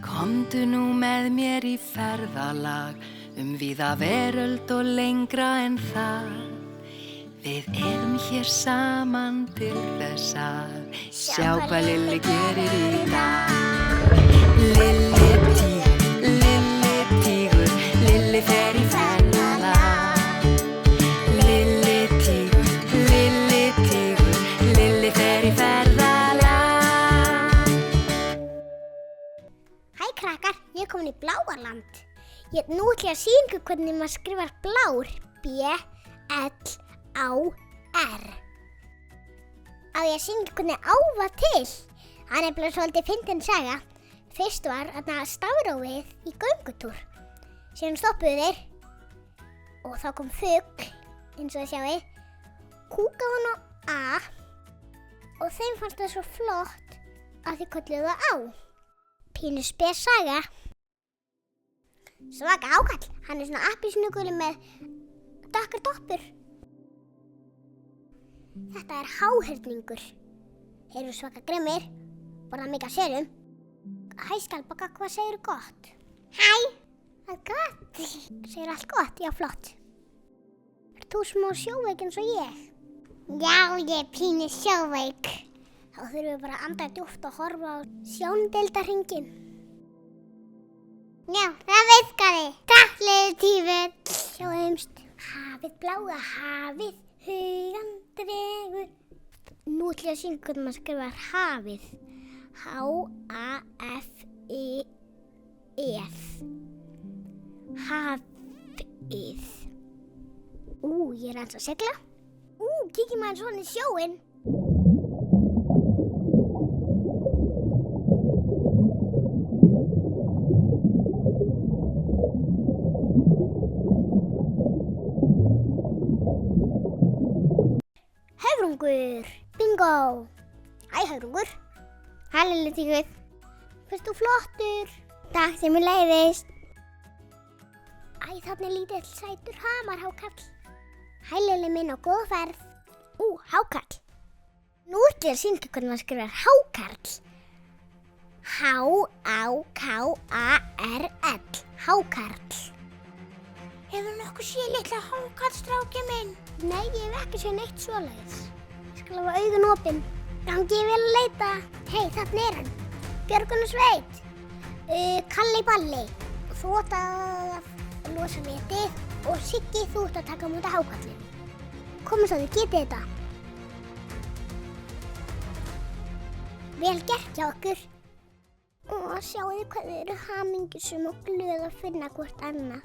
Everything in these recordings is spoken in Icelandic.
Komdu nú með mér í ferðalag víða veröld og lengra en það. Við erum hér saman til þess að sjá hvað Lilli gerir í dag. Lilli tígur, Lilli fer í ferðalag. Lilli tígur, Lilli fer í ferðalag. Hæ krakkar, ég er komin í Bláarland. Nú ætla ég að sýna ykkur hvernig maður skrifar blár, B-L-A-R. Á ég að sýna ykkur hvernig á var til. Það er nefnilega svolítið fyndin saga. Fyrst var stafrófið í göngutúr. Síðan stoppuðu þeir og þá kom fugl, eins og þið sjáið, kúkaði hann á A og þeim fannst það svo flott að þið kölluðu það á. Pínu spes saga. Svaka hákarl, hann er svona appelsínuguli með dökkar doppur. Þetta er háhyrningur. Þeir eru svaka grimmir, borða mikið af serum. Hæ skjaldbaka, hvað segirðu gott? Hæ, það er gott. Segir allt gott, já flott. Ert þú smá sjóveik eins og ég? Já, ég er pínu sjóveik. Þá þurfum við bara að anda djúpt og horfa á sjóndeildarhringinn. Já, það virkaði. Takk, Lilli tígur. Sjáumst. Hafið, bláa hafið, hugann dregur. Nú ætla ég að sýna hvernig maður skrifar hafið. H-A-F-I-Ð. Hafið. Ég er aðeins að segla. Kíkjum aðeins svona í sjóinn. Höfrungur, bingo! Hæ höfrungur. Hæ Lilli tígur. Fyrst þú flottur. Takk sem ég leiðist. Þarna er lítill sætur hamar hákarl. Hæ Lilli minn og góða ferð. Hákarl. Nú ætla ég að sýna ykkur hvernig maður skrifar hákarl. H-A-K-A-R-L. Hákarl. Hefur nokkuð séð litla hákarlstrákinn minn? Nei, ég hef ekki séð neitt svoleiðis. Ég skal hafa augun opin. Gangi ég vel að leita. Hei, þarna er hann. Björgunarsveit. Kalli Balli. Þú átt að losa netið og Siggi þú átt að taka á móti hákarlinn. Komum svo þið getið þetta. Vel gert hjá okkur. Sjáu þið hvað þið eru hamingjusum og glöð að finna hvort annað.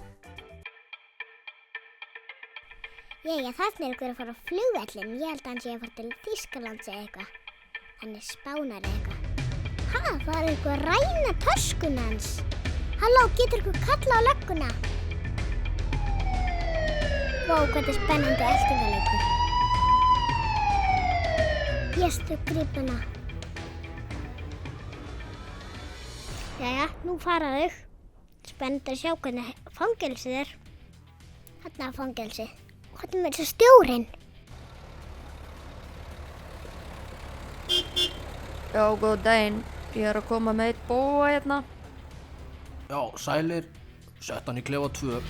Jæja, þarna er ykkur að fara á flugvöllinn. Ég held að hann sé að fara til Þýskalands eða eitthvað. Hann er Spánar eða eitthvað. Það er ykkur að ræna töskuna hans. Halló, getur ykkur kallað á lögguna? Vá, hvað þetta er spennandi eltingaleikur. Þau grípa hana. Jæja, nú fara þau. Spennandi að sjá hvernig fangelsið er. Þarna er fangelsið. Hvað er með þessu stjórinn? Já, góð daginn. Ég er að koma með eitt bóa hérna. Já, sælir. Sett hann í klefa 2.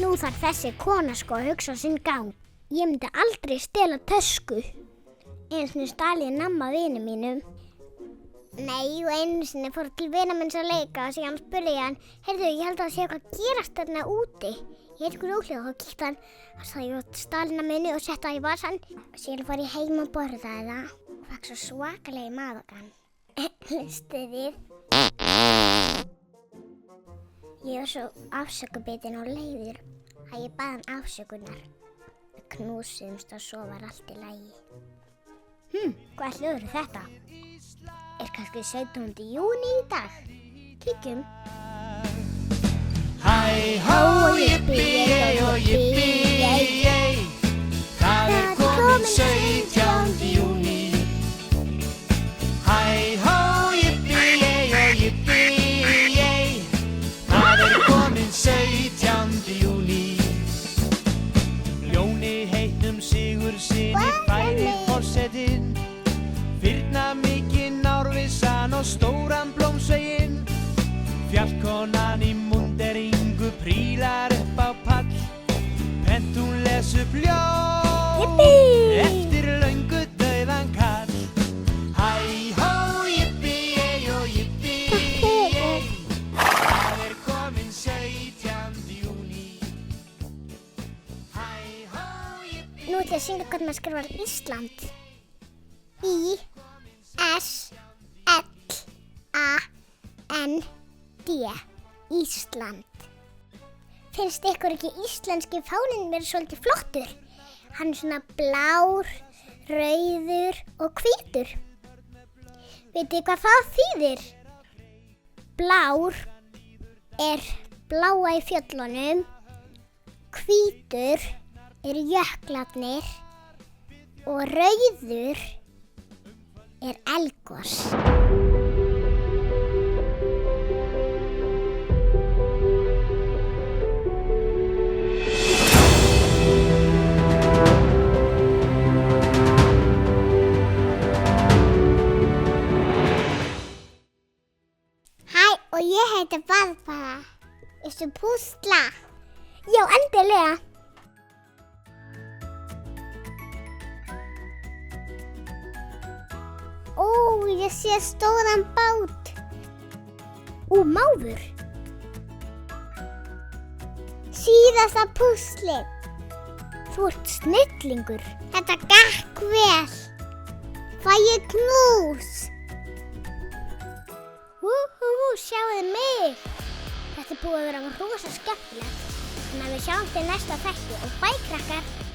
Nú þarf þessi kona sko að hugsa sinn gang. Ég myndi aldrei stela tösku. Einu sinni stal ég namma vini mínum. Nei, og einu sinni fór til vina minns að leika og síðan spurði ég hann, heyrðu, ég held að það sé eitthvað að gerast þarna úti. Ég eitthvað rólega og þá kíkti hann og sagði ég stalina minni og setti það í vasann. Síðan fór ég heim og borðaði það og fekk svo svakalega í magann. Hlustið þið? Ég var svo afsökubitin og leiður að ég bað hann afsökunar. Við knúsumst og svo var allt í lagi. Hvað hljóður þetta? Er kannski 17. júní í dag? Kíkjum. Hæ, hó, jippi, yey og jippi, yey, yey. Það er komin 17. júní. Hæ, hó, jippi, yey og jippi, yey. Það er komin 17. júní. les upp ljóð Yippee! eftir löngu dauðan kall. Hæ, hó, jippi, ei og jippi, ei, það komin 17. júní. Hæ, hó, jippi. Nú ætlum ég að syngja hvernig maður skrifar Ísland. I-S-L-A-N-D. Ísland. Finnst ykkur ekki íslenski fáninn mér svolítið flottur? Hann er svona blár, rauður og hvítur. Vitið hvað það þýðir? Blár er bláa í fjöllunum, hvítur er jöklarnir og rauður er eldgos. Og ég heiti Barbara. Viltu púsla? Já, endilega. Ó, ég sé stóran bát. Máfur. Síðasta púslið. Þú ert snillingur. Þetta gekk vel. Fæ ég knús? Sjáðu mig! Þetta er búið að vera rosa skemmtilegt. Þannig að við sjáum til næsta þætti og bæ krakkar!